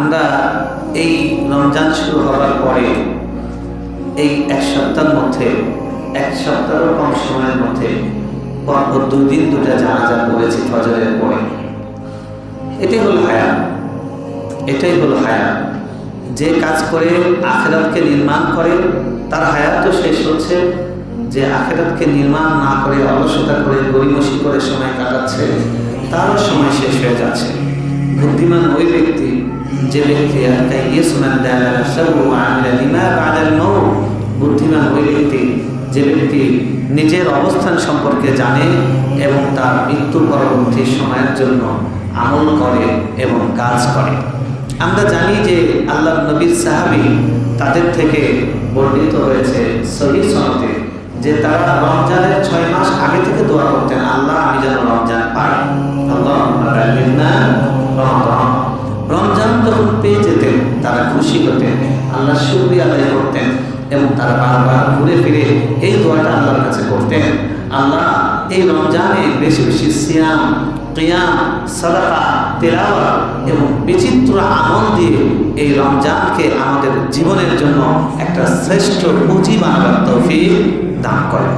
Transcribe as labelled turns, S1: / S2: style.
S1: আমরা এই রমজান শুরু হওয়ার পরে এই এক সপ্তাহের মধ্যে, এক সপ্তাহের কম সময়ের মধ্যে পরপর 2 দিন 2টা জানাজা পড়েছি ফজরের পরে। এটাই হলো হায়াত, এটাই হলো হায়াত। যে কাজ করে আখিরাতকে নির্মাণ করে তার হায়াতও শেষ হচ্ছে, যে আখিরাতকে নির্মাণ না করে অলসতা করে গরিমসি করে সময় কাটাচ্ছে তারও সময় শেষ হয়ে যাচ্ছে। বুদ্ধিমান ওই ব্যক্তি যে ব্যক্তি বুদ্ধিমান ওই ব্যক্তি যে ব্যক্তি নিজের অবস্থান সম্পর্কে জানে এবং তার মৃত্যু পরবর্তী সময়ের জন্য আমল করে এবং কাজ করে। আমরা জানি যে আল্লাহ নবীর সাহাবী তাদের থেকে বর্ণিত হয়েছে সহিহ সনদে যে তারা রমজানের 6 মাস আগে থেকে দোয়া করতেন, আল্লাহ আমি যেন রমজান পাই, রমজান যখন পেয়ে যেতেন তারা খুশি হতেন, আল্লাহ শুকরিয়া আদায় করতেন এবং তারা বারবার ঘুরে ফিরে এই দোয়াটা আল্লাহর কাছে করতেন, আল্লাহ এই রমজানে বেশি বেশি সিয়াম, কিয়াম, সাদাকা, তেলাওয়াত এবং বিচিত্র আমল দিয়ে এই রমজানকে আমাদের জীবনের জন্য একটা শ্রেষ্ঠ পুঁজি বানাবার তৌফিক দান করেন।